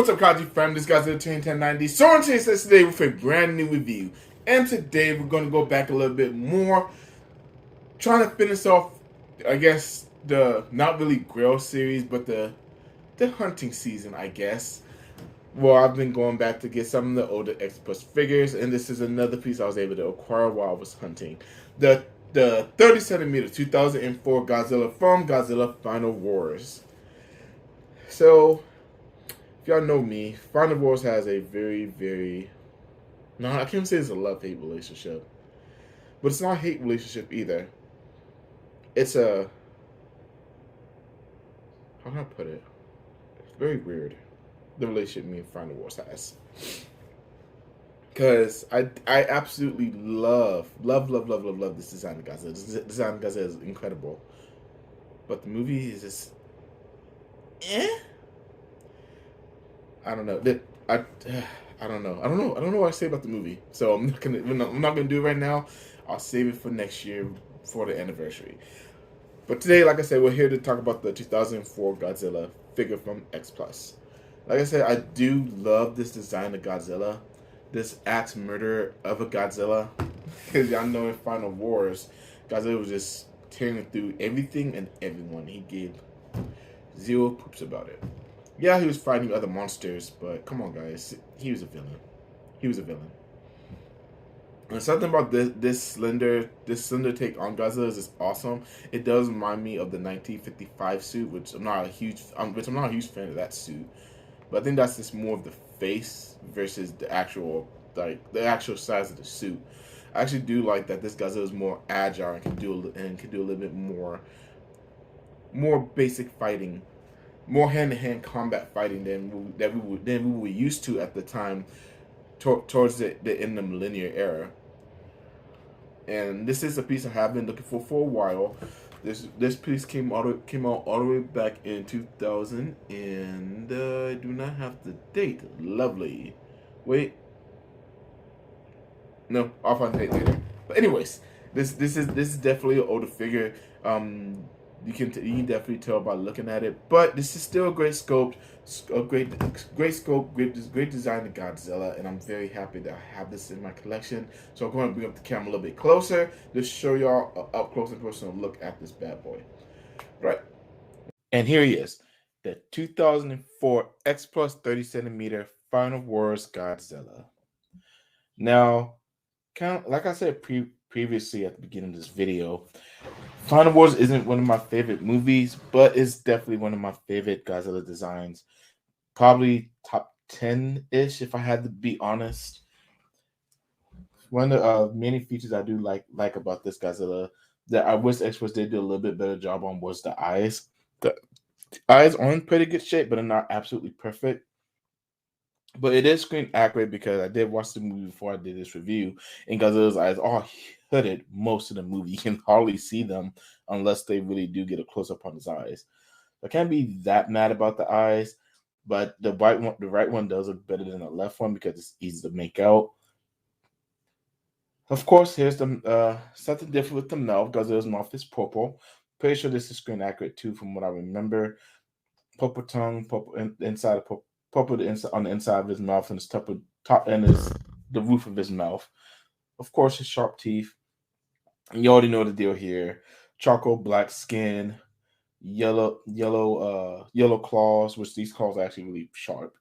What's up, Kaji fam? This guy's the 1090. So says today with a brand new review. And today we're going to go back a little bit more, trying to finish off, I guess, the not really grill series, but the hunting season, I guess. Well, I've been going back to get some of the older X Plus figures, and this is another piece I was able to acquire while I was hunting. The 30 centimeter 2004 Godzilla from Godzilla Final Wars. So, if y'all know me, Final Wars has a very, no, I can't say it's a love-hate relationship, but it's not a hate relationship either. It's a, how can I put it? It's very weird, the relationship me and Final Wars has. Because I absolutely love this design of Godzilla. This design of Godzilla is incredible. But the movie is just, I don't know. I don't know. I don't know what I say about the movie. So I'm not gonna do it right now. I'll save it for next year for the anniversary. But today, like I said, we're here to talk about the 2004 Godzilla figure from X Plus. Like I said, I do love this design of Godzilla, this axe murderer of a Godzilla. Because y'all know in Final Wars, Godzilla was just tearing through everything and everyone. He gave zero poops about it. Yeah, he was fighting other monsters, but come on, guys, he was a villain. He was a villain. And something about this slender take on Godzilla is just awesome. It does remind me of the 1955 suit, which I'm not a huge fan of that suit. But I think that's just more of the face versus the actual size of the suit. I actually do like that this Godzilla is more agile and can do a little bit more basic fighting, more hand-to-hand combat fighting than we were used to at the time, towards the end of the millennium era. And this is a piece I have been looking for a while. This piece came out all the way back in 2000, and I do not have the date. Lovely. Wait. No, I'll find the date later. But anyways, this is definitely an older figure. You can definitely tell by looking at it, but this is still a great sculpt, great design of Godzilla, and I'm very happy that I have this in my collection. So I'm going to bring up the camera a little bit closer to show y'all an up close and personal look at this bad boy. Right, and here he is, the 2004 X Plus 30 centimeter Final Wars Godzilla. Now, kind of like I said previously at the beginning of this video, Final Wars isn't one of my favorite movies, but it's definitely one of my favorite Godzilla designs. Probably top 10-ish, if I had to be honest. One of the many features I do like about this Godzilla that I wish X Force did do a little bit better job on was the eyes. The eyes are in pretty good shape, but they're not absolutely perfect. But it is screen accurate because I did watch the movie before I did this review, and Godzilla's eyes are hooded most of the movie. You can hardly see them unless they really do get a close up on his eyes. I can't be that mad about the eyes, but the right one does look better than the left one because it's easy to make out. Of course, here's the something different with the mouth. Godzilla's mouth is purple. Pretty sure this is screen accurate too, from what I remember. Purple tongue, purple inside of purple on the inside of his mouth, and his top end is the roof of his mouth. Of course, his sharp teeth. You already know the deal here. Charcoal black skin, yellow claws, which these claws are actually really sharp.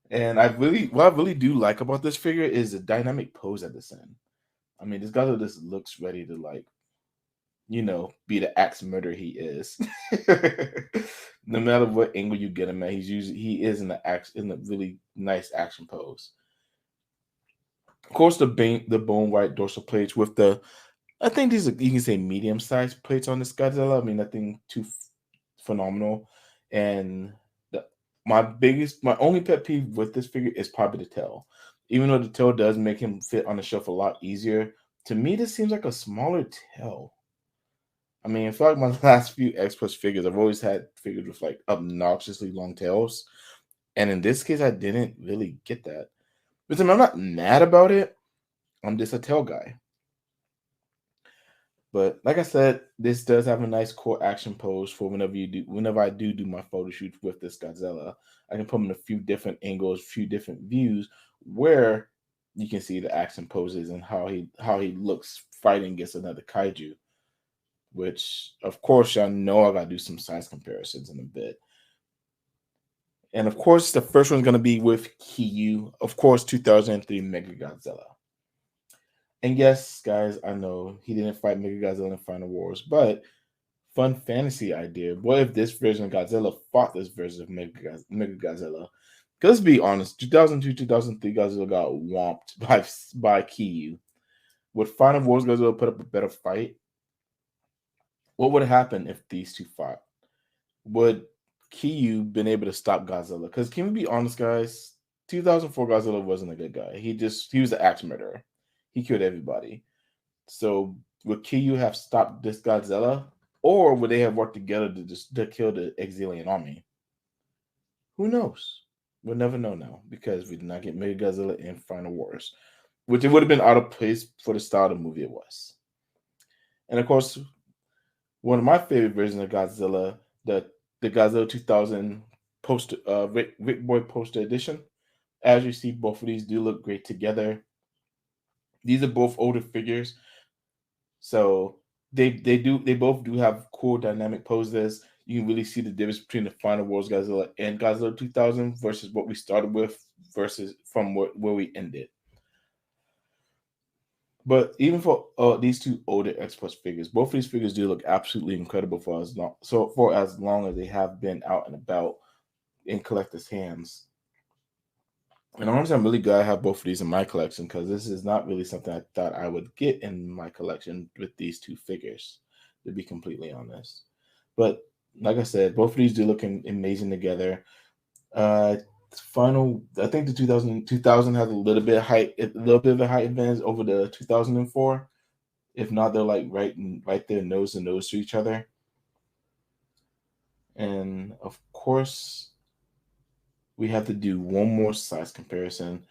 And what I really do like about this figure is the dynamic pose at this end. I mean, this guy just looks ready to be the axe murderer he is. No matter what angle you get him at, he is in a really nice action pose. Of course, the bone white dorsal plates with I think these are, you can say, medium-sized plates on this Godzilla. I mean, nothing too phenomenal. And my only pet peeve with this figure is probably the tail. Even though the tail does make him fit on the shelf a lot easier, to me this seems like a smaller tail. I mean, I feel like my last few X Plus figures, I've always had figures with like obnoxiously long tails. And in this case, I didn't really get that. But I'm not mad about it. I'm just a tail guy. But like I said, this does have a nice core action pose for whenever I do my photo shoots with this Godzilla. I can put him in a few different angles, few different views where you can see the action poses and how he looks fighting against another kaiju. Which of course y'all know I gotta do some size comparisons in a bit. And of course, the first one's gonna be with Kiyu, of course, 2003 Mega Godzilla. And yes, guys, I know he didn't fight Mega Godzilla in Final Wars, but fun fantasy idea. What if this version of Godzilla fought this version of Mega Godzilla? Because let's be honest, 2002, 2003 Godzilla got whomped by Kiyu. Would Final Wars Godzilla put up a better fight? What would happen if these two fought? Would Kiyu been able to stop Godzilla? Because can we be honest, guys? 2004 Godzilla wasn't a good guy. He was an axe murderer. He killed everybody. So would Kiyu have stopped this Godzilla, or would they have worked together to kill the Exilian army? Who knows? We'll never know now because we did not get Mega Godzilla in Final Wars, which it would have been out of place for the style of the movie it was. And of course, one of my favorite versions of Godzilla, the Godzilla 2000 poster, Rick Boy poster edition. As you see, both of these do look great together. These are both older figures, so they both do have cool dynamic poses. You can really see the difference between the Final Wars Godzilla and Godzilla 2000 versus what we started with versus from where we ended. But even for these two older X Plus figures, both of these figures do look absolutely incredible for as long as they have been out and about in collectors' hands. And honestly, I'm really glad I have both of these in my collection because this is not really something I thought I would get in my collection with these two figures, to be completely honest. But like I said, both of these do look amazing together. I think the 2000 has a little bit of a height advantage over the 2004. If not, they're like right there, nose to nose to each other. And of course, we have to do one more size comparison,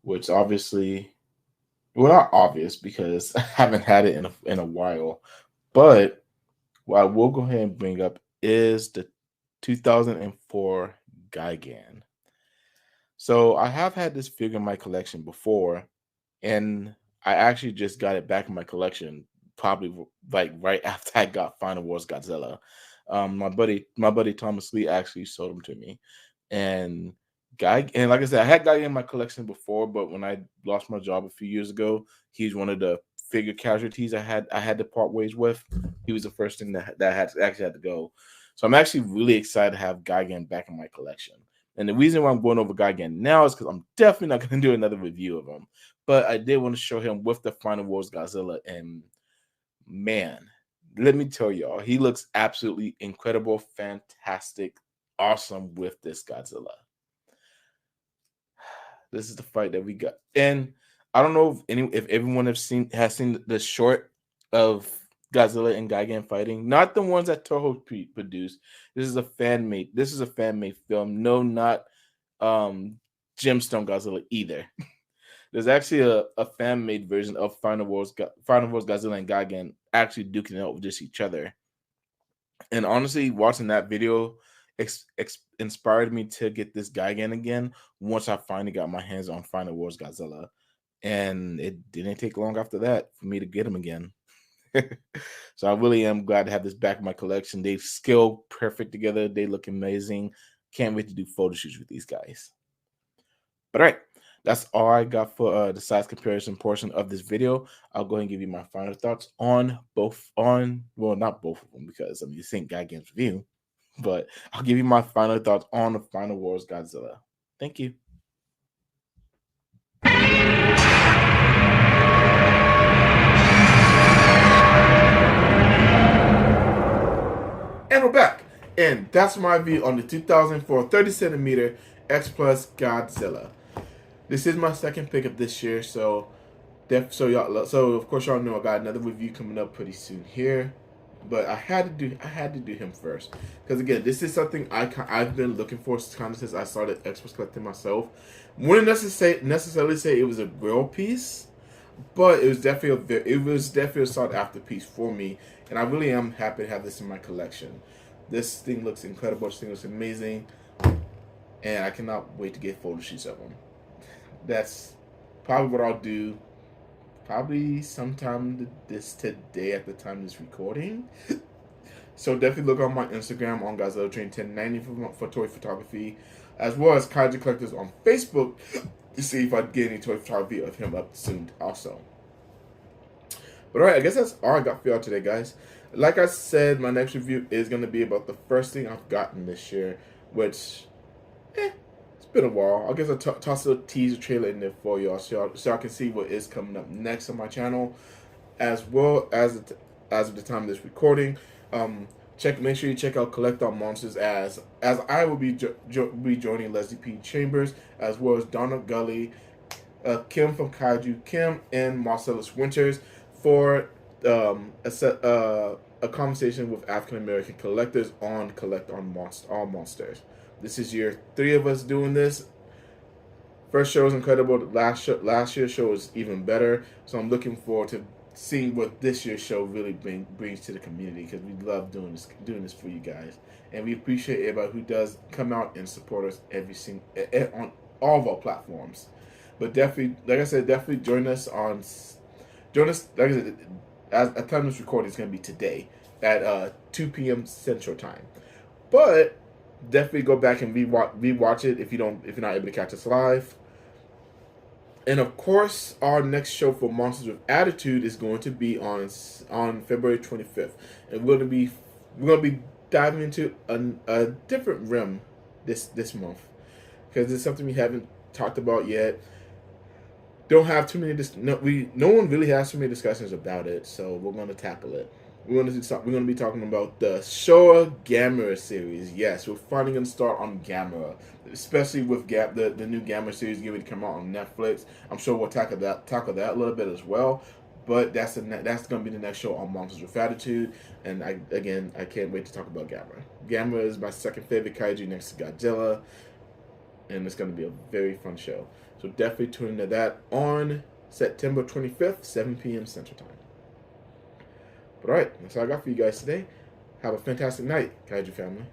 which obviously, well, not obvious because I haven't had it in a while. But what I will go ahead and bring up is the 2004 Gigan. So I have had this figure in my collection before, and I actually just got it back in my collection probably like right after I got Final Wars Godzilla. My buddy Thomas Lee actually sold them to me, and like I said, I had Guy in my collection before, but when I lost my job a few years ago, he's one of the figure casualties I had to part ways with. He was the first thing that actually had to go. So I'm actually really excited to have Gigan back in my collection. And the reason why I'm going over Gigan now is because I'm definitely not going to do another review of him. But I did want to show him with the Final Wars Godzilla. And man, let me tell y'all, he looks absolutely incredible, fantastic, awesome with this Godzilla. This is the fight that we got. And I don't know if everyone has seen the short of Godzilla and Gigan fighting, not the ones that Toho produced. This is a fan made film. No, not Gemstone Godzilla either. There's actually a fan made version of Final Wars Godzilla and Gigan actually duking it out with just each other. And honestly, watching that video inspired me to get this Gigan again once I finally got my hands on Final Wars Godzilla. And it didn't take long after that for me to get him again. So I really am glad to have this back in my collection. They scale perfect together. They look amazing. Can't wait to do photo shoots with these guys. But all right, that's all I got for the size comparison portion of this video. I'll go ahead and give you my final thoughts on not both of them because I mean this ain't Gigan's review, but I'll give you my final thoughts on the Final Wars Godzilla. Thank you. And we're back. And that's my review on the 2004 30 centimeter X Plus Godzilla. This is my second pick of this year, so of course y'all know I got another review coming up pretty soon here. But I had to do him first because again, this is something I've been looking for kind of since I started X Plus collecting myself. Wouldn't necessarily say it was a real piece, But it was definitely a sought after piece for me, and I really am happy to have this in my collection. This thing looks incredible. This thing looks amazing, and I cannot wait to get photo shoots of them. That's probably what I'll do. Probably sometime this today at the time of this recording. So definitely look on my Instagram on Godzilla Train 1090 for toy photography, as well as Kaiju Collectors on Facebook to see if I get any toy photography of him up soon also. But alright, I guess that's all I got for y'all today, guys. Like I said, my next review is going to be about the first thing I've gotten this year, which, it's been a while. I guess I'll toss a teaser trailer in there for y'all so y'all can see what is coming up next on my channel, as well as of the time of this recording. Make sure you check out Collect All Monsters as I will be joining Leslie P. Chambers, as well as Donna Gully, Kim from Kaiju Kim, and Marcellus Winters for a conversation with African American collectors on Collect All Monsters. This is year 3 of us doing this. First show was incredible. Last year's show was even better. So I'm looking forward to seeing what this year's show really brings to the community, because we love doing this for you guys, and we appreciate everybody who does come out and support us on all of our platforms. But definitely, like I said, definitely join us. Like I said, at the time of this recording, it's going to be today at 2 p.m. Central Time. But definitely go back and rewatch it if you're not able to catch us live. And of course, our next show for Monsters with Attitude is going to be on February 25th, and we're gonna be diving into a different realm this month, because it's something we haven't talked about yet. Don't have too many. No one really has too many discussions about it, so we're going to tackle it. We're going to be talking about the Showa Gamera series. Yes, we're finally going to start on Gamera, especially with the new Gamera series getting to come out on Netflix. I'm sure we'll tackle that a little bit as well. But that's going to be the next show on Monsters with Attitude, and I can't wait to talk about Gamera. Gamera is my second favorite kaiju next to Godzilla, and it's going to be a very fun show. So definitely tune into that on September 25th, 7 p.m. Central Time. But alright, that's all I got for you guys today. Have a fantastic night, Kaiju family.